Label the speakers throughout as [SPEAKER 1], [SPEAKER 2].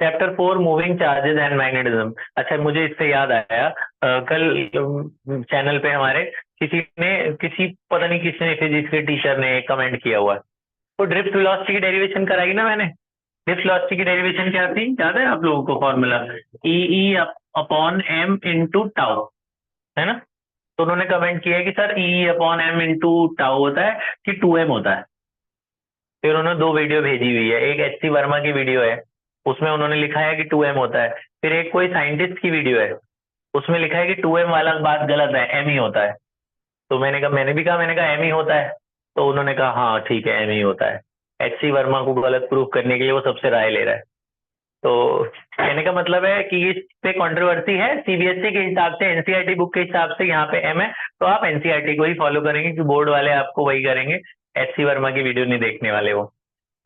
[SPEAKER 1] Chapter 4 moving charges and magnetism. अच्छा, मुझे इससे याद आया, कल चैनल पे हमारे किसी पता नहीं किसने, फिजिक्स के टीचर ने कमेंट किया हुआ है, वो ड्रिफ्ट वेलोसिटी की डेरिवेशन कराई ना मैंने। ड्रिफ्ट वेलोसिटी की डेरिवेशन क्या थी, याद है आप लोगों को? Formula E E upon M into tau, है ना? तो उन्होंने कमेंट किया है कि sir E upon M into tau होता है कि 2m होता है। फिर उन्होंने दो वीडियो भेजी हुई है, एक एच सी वर्मा की वीडियो है, उसमें उन्होंने लिखा है कि 2m होता है। फिर एक कोई साइंटिस्ट की वीडियो है, उसमें लिखा है कि 2m वाला बात गलत है, एम ही होता है। तो मैंने कहा एम ही होता है। तो उन्होंने कहा हाँ ठीक है, एम ही होता है। एच सी वर्मा को गलत प्रूफ करने के लिए वो सबसे राय ले रहा है। तो कहने का मतलब है कि इस पे कंट्रोवर्सी है, सीबीएसई के हिसाब से, एनसीईआरटी बुक के हिसाब से यहाँ पे एम है, तो आप एनसीईआरटी को ही फॉलो करेंगे कि बोर्ड वाले आपको वही करेंगे, एच सी वर्मा की वीडियो नहीं देखने वाले वो।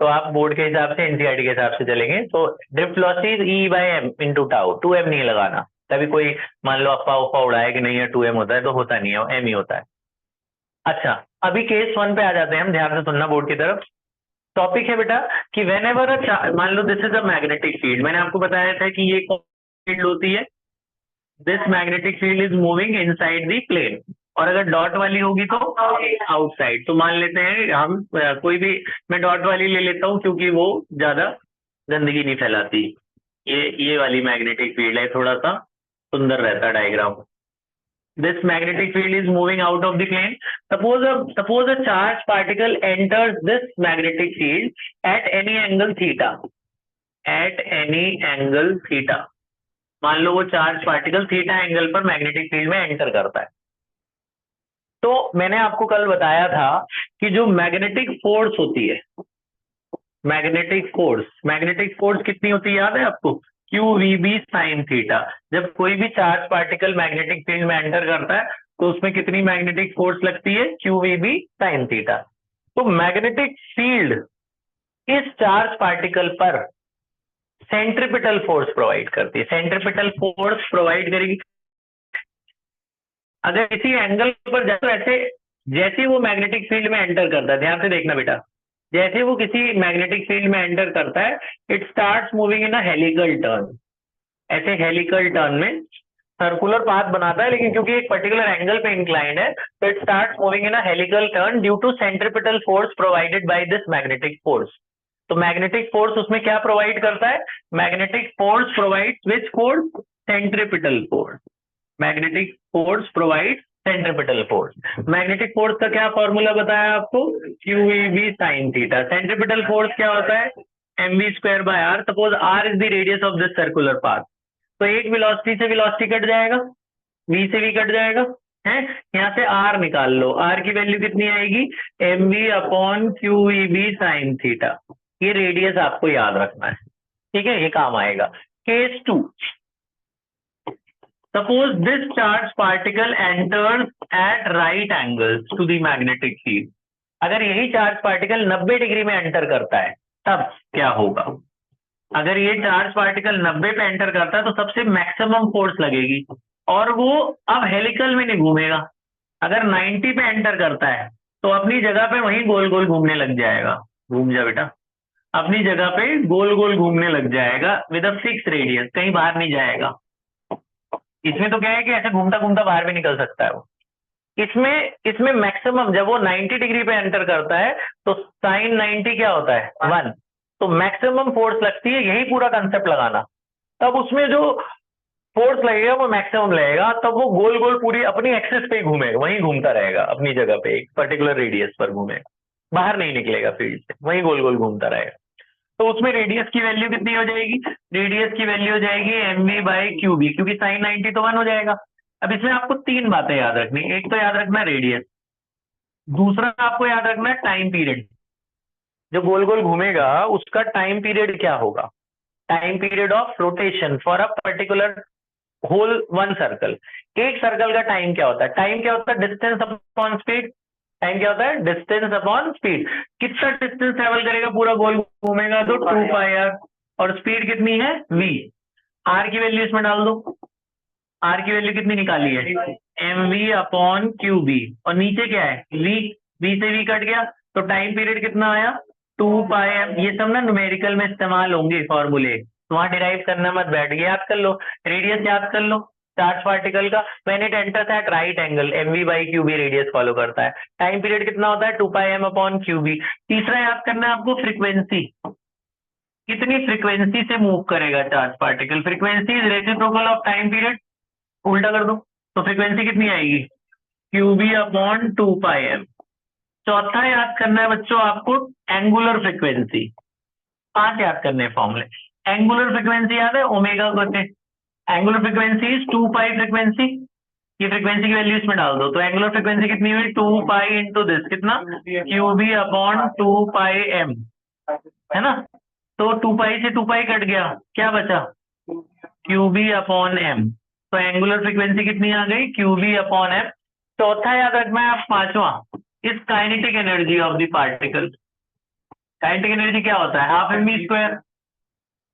[SPEAKER 1] तो आप बोर्ड के हिसाब से, एनसीईआरटी के हिसाब से चलेंगे। तो drift losses e by m into tau, 2m नहीं लगाना। तभी कोई मान लो अफवाह उफा उड़ाए कि नहीं है 2m होता है, तो होता नहीं है, एम ही होता है। अच्छा, अभी केस 1 पे आ जाते हैं हम, ध्यान से सुनना बोर्ड की तरफ। टॉपिक है बेटा कि वेन एवर मान लो this is a magnetic field, मैंने आपको बताया था कि ये फील्ड होती है, this magnetic field is moving inside the plane. और अगर डॉट वाली होगी तो आउटसाइड। तो मान लेते हैं हम कोई भी, मैं डॉट वाली ले लेता हूँ क्योंकि वो ज्यादा गंदगी नहीं फैलाती। ये वाली मैग्नेटिक फील्ड है, थोड़ा सा सुंदर रहता diagram. This magnetic field is moving out of the plane. Suppose a charged particle enters this magnetic field at any angle theta. At any angle theta. मान लो वो चार्ज पार्टिकल थीटा एंगल पर magnetic field में enter करता है। तो मैंने आपको कल बताया था कि जो मैग्नेटिक फोर्स होती है, मैग्नेटिक फोर्स कितनी होती है, याद है आपको? Q v B sine theta. जब कोई भी चार्ज पार्टिकल मैग्नेटिक फील्ड में एंटर करता है तो उसमें कितनी मैग्नेटिक फोर्स लगती है? Q v B sine theta. तो मैग्नेटिक फील्ड इस चार्ज पार्टिकल पर सेंट्रिपिटल फोर्स प्रोवाइड करती है। सेंट्रिपिटल फोर्स प्रोवाइड करेगी अगर किसी एंगल पर जाए तो ऐसे, जैसे वो मैग्नेटिक फील्ड में एंटर करता है, ध्यान से देखना बेटा, जैसे वो किसी मैग्नेटिक फील्ड में एंटर करता है, it starts moving in a helical turn. ऐसे हेलिकल टर्न में सर्कुलर पाथ बनाता है, लेकिन क्योंकि एक पर्टिकुलर एंगल पे इंक्लाइंड है, तो it starts moving in a helical turn due to centripetal force provided by this magnetic force. तो मैग्नेटिक फोर्स उसमें क्या प्रोवाइड करता है? Magnetic force provide which force? Centripetal force. Magnetic force provide centripetal force. Magnetic force का क्या formula बताया आपको? Q v B sine theta. Centripetal force क्या होता है? M v square by r. Suppose r is the radius of this circular path, तो एक velocity से वेलोसिटी कट जाएगा, वी से वी कट जाएगा, है। यहाँ से आर निकाल लो, आर की वैल्यू कितनी आएगी? M v upon q v B sine theta. ये रेडियस आपको याद रखना है, ठीक है, ये काम आएगा। Case 2, suppose this charged particle enters at right angles to the magnetic field. अगर यही चार्ज पार्टिकल 90 डिग्री में एंटर करता है तब क्या होगा? अगर ये चार्ज पार्टिकल 90 पे एंटर करता है तो सबसे मैक्सिमम फोर्स लगेगी, और वो अब हेलिकल में नहीं घूमेगा। अगर 90 पे एंटर करता है तो अपनी जगह पे वहीं गोल गोल घूमने लग जाएगा। घूम जा बेटा, अपनी जगह पे गोल गोल घूमने लग जाएगा विद अ फिक्स रेडियस, कहीं बाहर नहीं जाएगा। इसमें तो क्या है कि ऐसे घूमता घूमता बाहर भी निकल सकता है वो। इसमें इसमें मैक्सिमम जब वो 90 डिग्री पे एंटर करता है तो साइन 90 क्या होता है? 1। तो मैक्सिमम फोर्स लगती है, यही पूरा कंसेप्ट लगाना। तब उसमें जो फोर्स लगेगा वो मैक्सिमम लगेगा, तब वो गोल गोल पूरी अपनी एक्सेस पे ही घूमेगा, वहीं घूमता रहेगा अपनी जगह पे, एक पर्टिकुलर रेडियस पर घूमेगा, बाहर नहीं निकलेगा फील्ड से, वहीं गोल गोल घूमता रहेगा। तो उसमें रेडियस की वैल्यू कितनी हो जाएगी? रेडियस की वैल्यू हो जाएगी m v by q B, क्योंकि साइन 90 तो 1 हो जाएगा। अब इसमें आपको तीन बातें याद रखनी, एक तो याद रखना रेडियस, दूसरा आपको याद रखना है टाइम पीरियड। जो गोल गोल घूमेगा उसका टाइम पीरियड क्या होगा? Time period of rotation for a particular whole one circle. एक सर्कल का टाइम क्या होता है? टाइम क्या होता है? Distance upon speed. टाइम क्या होता है? Distance upon speed. कितना डिस्टेंस ट्रेवल करेगा पूरा गोल घूमेगा? तो 2 पाई आर। और स्पीड कितनी है? वी। आर की वैल्यू इसमें डाल दो। आर की वैल्यू कितनी निकाली है? M v upon q B. और नीचे क्या है? वी। वी से वी कट गया, तो टाइम पीरियड कितना आया? 2 पाई एम। ये सब ना न्यूमेरिकल में इस्तेमाल होंगे फॉर्मूले, तो वहां डिराइव करना मत बैठ, याद कर लो, रेडियस याद कर लो चार्ज पार्टिकल का, when it enters at right angle, mv by q B radius follow करता है। टाइम पीरियड कितना होता है, 2πm अपॉन क्यूबी। तीसरा याद करना है आपको फ्रीक्वेंसी, कितनी फ्रीक्वेंसी से मूव करेगा charge particle, frequency is reciprocal of time period, उल्टा कर दो तो फ्रीक्वेंसी कितनी आएगी, क्यूबी अपॉन 2πm। चौथा याद करना है बच्चों आपको एंगुलर फ्रीक्वेंसी, 5 याद करने हैं फॉर्मूले। एंगुलर फ्रीक्वेंसी याद है, ओमेगा करते, एंगुलर फ्रीक्वेंसी इज 2π फ्रीक्वेंसी, ये फ्रीक्वेंसी की वैल्यू इसमें डाल दो, तो एंगुलर फ्रीक्वेंसी कितनी हुई, 2π इंटू दिस, कितना, क्यूबी अपॉन 2πm, है ना। तो 2π से 2π कट गया, क्या बचा, क्यूबी अपॉन एम। तो एंगुलर फ्रीक्वेंसी कितनी आ गई, क्यूबी अपॉन एम। चौथा याद रखना है आप, पांचवा, इस kinetic energy of the particle. Kinetic energy क्या होता है, half m v square.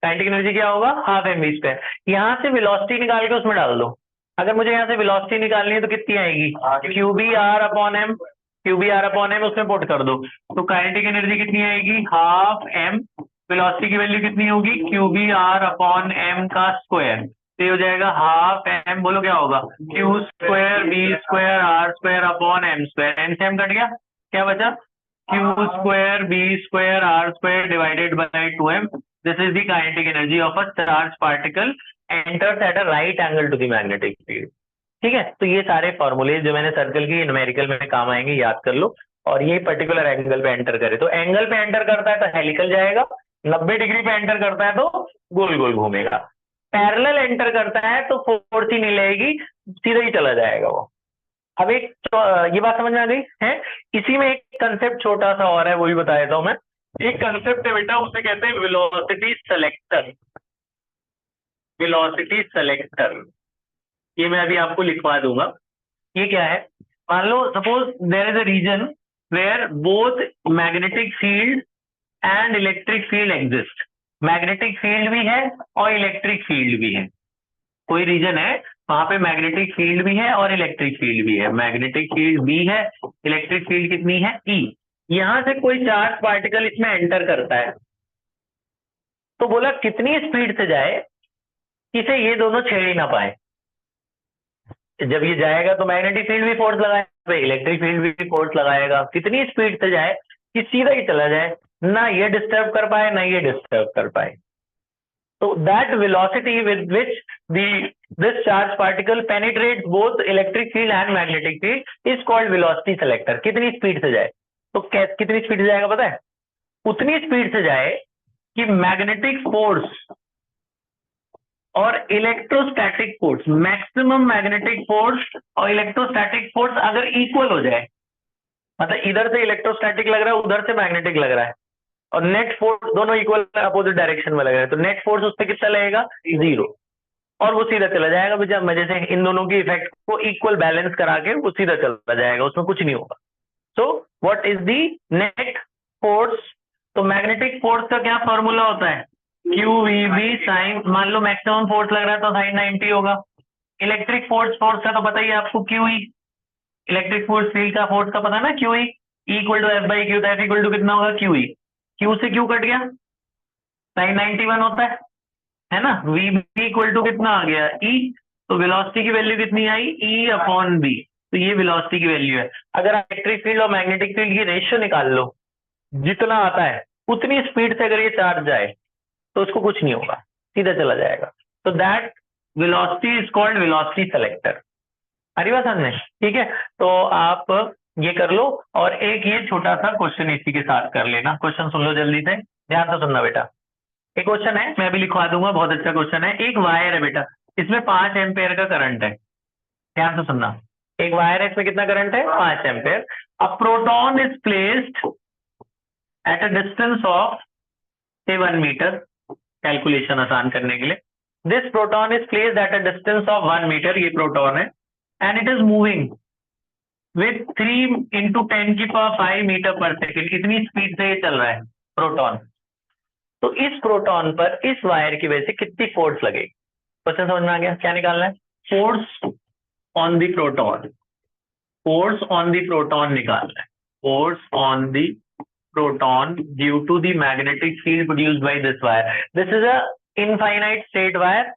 [SPEAKER 1] Kinetic energy क्या होगा, हाफ एम वी स्क्वायर। यहाँ से वेलोसिटी निकाल के उसमें डाल दो, अगर मुझे यहाँ से वेलोसिटी निकालनी है तो कितनी आएगी, q B r upon m, q B r upon m उसमें पुट कर दो, तो काइनेटिक एनर्जी कितनी आएगी, हाफ एम, वेलोसिटी की वैल्यू कितनी होगी, क्यूबी आर अपॉन एम का स्क्वायर, तो हो जाएगा हाफ एम, बोलो क्या होगा, q square B square r square upon m square, m से एम कट गया, क्या बचा, q square B square r square divided by 2m। This is the kinetic energy of a charge particle enters at a right angle to the magnetic field. ठीक है, तो ये सारे फॉर्मूले जो मैंने सर्कल की न्यूमेरिकल में काम आएंगे, याद कर लो। और ये पर्टिकुलर एंगल पे एंटर करे, तो एंगल पे एंटर करता है तो हेलिकल जाएगा, 90 डिग्री पे एंटर करता है तो गोल गोल घूमेगा, पैरेलल एंटर करता है तो फोर्स ही नहीं लगेगी, सीधा ही चला जाएगा वो। अब एक ये बात समझ में आ गई है। इसी में एक कंसेप्ट छोटा सा और है, वो भी बता देता हूं मैं। एक कंसेप्ट है बेटा, उसे कहते हैं वेलोसिटी सेलेक्टर। वेलोसिटी सेलेक्टर, ये मैं अभी आपको लिखवा दूंगा। ये क्या है, मान लो suppose there is a region where both magnetic field and electric field exist. Magnetic field भी है और इलेक्ट्रिक फील्ड भी है, कोई रीजन है वहां पे मैग्नेटिक फील्ड भी है और इलेक्ट्रिक फील्ड भी है, मैग्नेटिक फील्ड बी है, इलेक्ट्रिक फील्ड कितनी है, ई। यहां से कोई चार्ज पार्टिकल इसमें एंटर करता है, तो बोला कितनी स्पीड से जाए इसे ये दोनों छेड़ ही ना पाए। जब ये जाएगा तो मैग्नेटिक फील्ड भी फोर्स लगाएगा, इलेक्ट्रिक फील्ड भी फोर्स लगाएगा, कितनी स्पीड से जाए कि सीधा ही चला जाए, ना ये डिस्टर्ब कर पाए ना ये डिस्टर्ब कर पाए। So that velocity with which this charge particle penetrates both electric field and magnetic field is called velocity selector। कितनी स्पीड से जाए, तो कितनी स्पीड से जाएगा पता है, उतनी स्पीड से जाए कि मैग्नेटिक फोर्स और electrostatic force, maximum magnetic force और इलेक्ट्रोस्टैटिक फोर्स अगर इक्वल हो जाए, मतलब इधर से इलेक्ट्रोस्टैटिक लग रहा है उधर से मैग्नेटिक लग रहा है, और नेट फोर्स दोनों इक्वल अपोजिट डायरेक्शन में लग रहे हैं, तो नेट फोर्स उस पर कितना लगेगा, 0, और वो सीधा चला जाएगा। जब मजे से इन दोनों की इफेक्ट को इक्वल बैलेंस करा के वो सीधा चला जाएगा, उसमें कुछ नहीं होगा। So what is the net force, तो मैग्नेटिक फोर्स का क्या फॉर्मूला होता है, क्यू वी बी साइन, मान लो मैक्सिमम फोर्स लग रहा है तो साइन 90 होगा। इलेक्ट्रिक फोर्स का तो पता ही आपको, q E, electric force field का फोर्स का पता ना, q E equal to F by q, F equal to कितना होगा, क्यू ई, क्यू से क्यू कट गया, साइन 91 होता है ना। वी बी इक्वल टू कितना आ गया, ई, तो वेलोसिटी की वैल्यू कितनी आई, ई अपॉन बी, तो ये वेलोसिटी की वैल्यू है। अगर इलेक्ट्रिक फील्ड और मैग्नेटिक फील्ड की रेशियो निकाल लो, जितना आता है उतनी स्पीड से अगर ये चार्ज जाए तो उसको कुछ नहीं होगा, सीधा चला जाएगा। तो that velocity is called velocity selector. अरे बात समझ में, ठीक है। तो आप ये कर लो, और एक ये छोटा सा क्वेश्चन इसी के साथ कर लेना। क्वेश्चन सुन लो जल्दी से, ध्यान से सुनना बेटा। एक क्वेश्चन है, मैं भी लिखवा दूंगा, बहुत अच्छा क्वेश्चन है। एक वायर है बेटा, इसमें 5 एम्पेयर का करंट है, ध्यान से सुनना। एक वायर है, इसमें कितना करंट है, 5 ampere. A proton is placed at a distance of say 1 metre, calculation आसान करने के लिए। This proton is placed at a distance of 1 metre, ये प्रोटॉन है, and it is moving with 3 into 10 की पावर 5 मीटर पर सेकेंड, इतनी speed से ये चल रहा है प्रोटॉन। तो इस प्रोटॉन पर इस वायर की वजह से कितनी फोर्स लगेगी, क्वेश्चन समझ में आ गया, क्या निकालना है, force on the proton, force on the proton निकालना है, force on the proton due to the magnetic field produced by this wire. This is a infinite straight wire,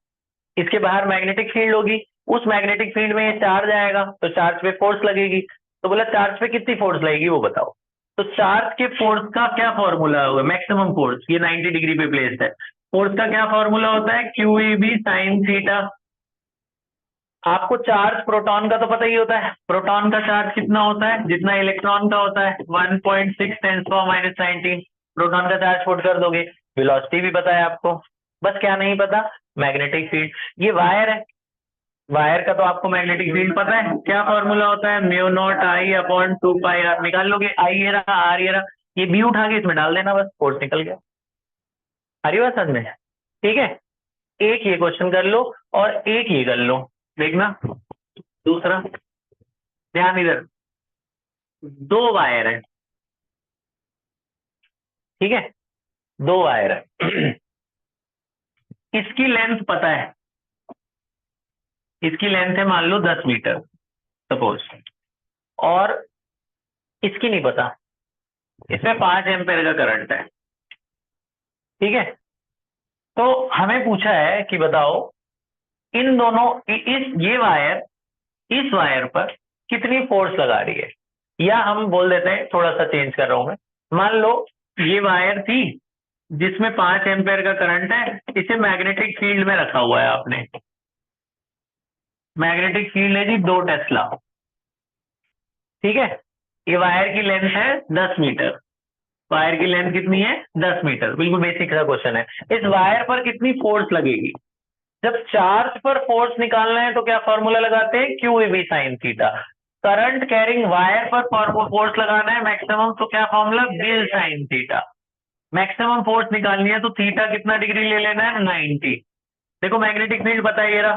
[SPEAKER 1] इसके बाहर मैग्नेटिक फील्ड होगी, उस मैग्नेटिक फील्ड में ये charge आएगा तो चार्ज पे फोर्स लगेगी। तो बोला चार्ज पे कितनी फोर्स लगेगी वो बताओ। तो चार्ज के फोर्स का क्या फॉर्मूला होगा, मैक्सिमम फोर्स, ये 90 डिग्री पे प्लेस्ड है, फोर्स का क्या फॉर्मूला होता है, q e B sine theta. आपको चार्ज प्रोटॉन का तो पता ही होता है, प्रोटॉन का चार्ज कितना होता है जितना इलेक्ट्रॉन का होता है, 1.6 × 10⁻⁹ प्रोटॉन का चार्ज पुट कर दोगे। वेलोसिटी भी पता है आपको, बस क्या नहीं पता, मैग्नेटिक फील्ड। ये वायर है, वायर का तो आपको मैग्नेटिक फील्ड पता है, क्या फॉर्मूला होता है, μ0I/2πr, निकाल लोगे, आई ये रहा, आर ये रहा, ये बी उठा के इसमें डाल देना, बस फोर्स निकल गया। आ रही बात समझ में? ठीक है, एक ये क्वेश्चन कर लो और एक ये कर लो, देखना दूसरा। ध्यान इधर, दो वायर है, ठीक है, दो वायर है इसकी लेंथ पता है, इसकी लेंथ है मान लो 10 मीटर सपोज, और इसकी नहीं पता, इसमें 5 एम्पेयर का करंट है, ठीक है। तो हमें पूछा है कि बताओ इन दोनों ये वायर इस वायर पर कितनी फोर्स लगा रही है, या हम बोल देते हैं, थोड़ा सा चेंज कर रहा हूं मैं, मान लो ये वायर थी जिसमें 5 एम्पेयर का करंट है, इसे मैग्नेटिक फील्ड में रखा हुआ है आपने, मैग्नेटिक फील्ड है जी 2 टेस्ला, ठीक है। ये वायर की लेंथ है 10 मीटर, वायर की लेंथ कितनी है 10 मीटर, बिल्कुल बेसिक सा क्वेश्चन है। इस वायर पर कितनी फोर्स लगेगी, जब चार्ज पर फोर्स निकालना है तो क्या फॉर्मूला लगाते हैं, q e B sine theta. Current carrying wire पर फोर्स लगाना है मैक्सिमम, तो क्या formula, B I L sine theta. Maximum force निकालनी है तो थीटा कितना डिग्री ले लेना है, 90। देखो मैग्नेटिक फील्ड पता है ये रहा,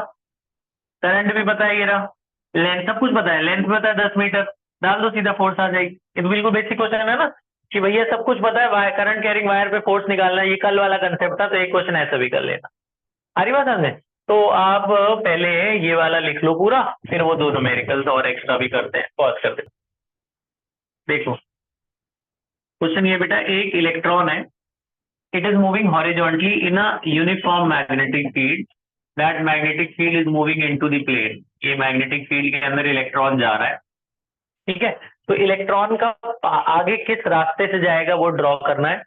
[SPEAKER 1] करंट भी पता है ये रहा, लेंथ सब कुछ पता है, लेंथ भी पता है 10 मीटर, डाल दो सीधा फोर्स आ जाएगी। ये तो बिल्कुल बेसिक क्वेश्चन है ना, कि भैया सब कुछ पता है, वायर करंट कैरिंग वायर पे फोर्स निकालना है, ये कल वाला कंसेप्ट था, तो एक क्वेश्चन ऐसा भी कर लेना। आ रही बात समझे? तो आप पहले ये वाला लिख लो पूरा, फिर वो दो न्यूमेरिकल्स और एक्स्ट्रा भी करते हैं, पॉज करते हैं। देखो क्वेश्चन ये बेटा, एक इलेक्ट्रॉन है, it is moving horizontally in a uniform magnetic field, that magnetic field is moving into the plane. ये मैग्नेटिक फील्ड के अंदर इलेक्ट्रॉन जा रहा है, ठीक है। तो इलेक्ट्रॉन का आगे किस रास्ते से जाएगा वो ड्रॉ करना है,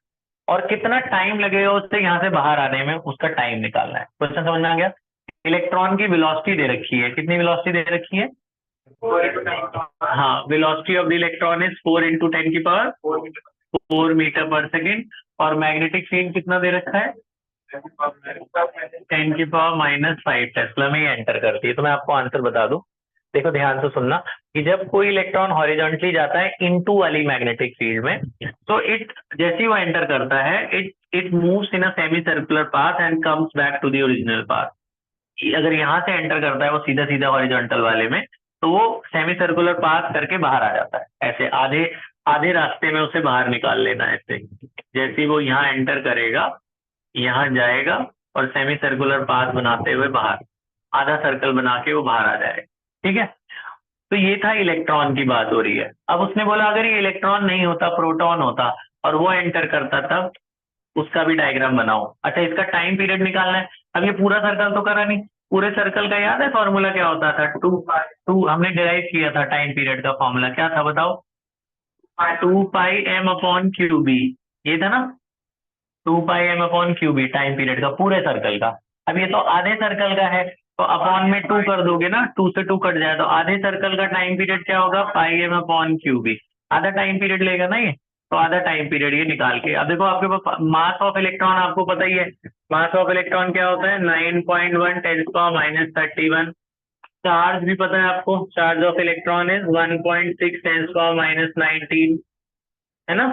[SPEAKER 1] और कितना टाइम लगेगा उससे यहाँ से बाहर आने में, उसका टाइम निकालना है। क्वेश्चन समझ में आ गया? इलेक्ट्रॉन की वेलोसिटी दे रखी है, कितनी वेलोसिटी दे रखी है, हाँ, velocity of the electron is 4 × 10⁻⁴ metre per second, और मैग्नेटिक फील्ड कितना दे रखा है, 10⁻⁻5 टेस्ला में एंटर करती है। तो मैं आपको आंसर बता दूं, देखो ध्यान से सुनना, कि जब कोई इलेक्ट्रॉन हॉरिजॉन्टली जाता है इनटू वाली मैग्नेटिक फील्ड में, तो इट जैसे ही वो एंटर करता है, it moves in a semi circular path and comes back to the original path. अगर यहाँ से एंटर करता है वो सीधा सीधा हॉरिजॉन्टल वाले में, तो वो सेमी सर्कुलर पाथ करके बाहर आ जाता है, ऐसे आधे आधे रास्ते में उसे बाहर निकाल लेना है ऐसे। जैसे ही वो यहाँ एंटर करेगा, यहाँ जाएगा और सेमी सर्कुलर पाथ बनाते हुए बाहर, आधा सर्कल बना के वो बाहर आ जाएगा, ठीक है। तो ये था इलेक्ट्रॉन की बात हो रही है। अब उसने बोला अगर ये इलेक्ट्रॉन नहीं होता, प्रोटॉन होता और वो एंटर करता, तब उसका भी डायग्राम बनाओ। अच्छा, इसका टाइम पीरियड निकालना है। अब ये पूरा सर्कल तो करा नहीं, पूरे सर्कल का याद है फॉर्मूला क्या होता था, टू हमने डिराइव किया था, टाइम पीरियड का फॉर्मूला क्या था बताओ, 2πm/क्यू बी, ये था ना, 2πm/क्यू बी टाइम पीरियड का पूरे सर्कल का। अब ये तो आधे सर्कल का है, तो अपॉन में 2 कर दोगे ना, 2 से 2 कट जाए, तो आधे सर्कल का टाइम पीरियड क्या होगा, πm/क्यू बी, आधा टाइम पीरियड लेगा ना ये, तो आधा टाइम पीरियड ये निकाल के। अब देखो आपके पास मास ऑफ इलेक्ट्रॉन आपको पता ही है, मास ऑफ इलेक्ट्रॉन क्या होता है, 9.1 × 10⁻31। चार्ज भी पता है आपको, चार्ज ऑफ इलेक्ट्रॉन इज 1.6 × 10⁻19, है ना।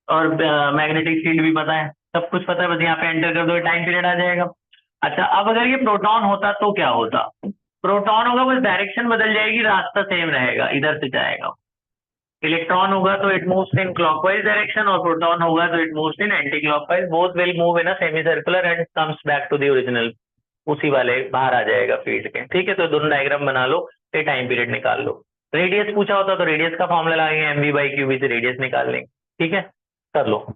[SPEAKER 1] और मैग्नेटिक फील्ड भी पता है, सब कुछ पता है, बस यहाँ पे एंटर कर दो, टाइम पीरियड आ जाएगा। अच्छा, अब अगर ये प्रोटॉन होता तो क्या होता, प्रोटॉन होगा बस डायरेक्शन बदल जाएगी, रास्ता सेम रहेगा, इधर से जाएगा। इलेक्ट्रॉन होगा तो it moves in clockwise direction, और प्रोटॉन होगा तो it moves in anti clockwise, both will move in a semi circular and comes back to the original, उसी वाले बाहर आ जाएगा फील्ड के, ठीक है। तो दोनों डायग्राम बना लो, ये टाइम पीरियड निकाल लो। रेडियस पूछा होता तो रेडियस का फॉर्मूला लगाएंगे, mv/qb से रेडियस निकाल लेंगे, ठीक है, कर लो।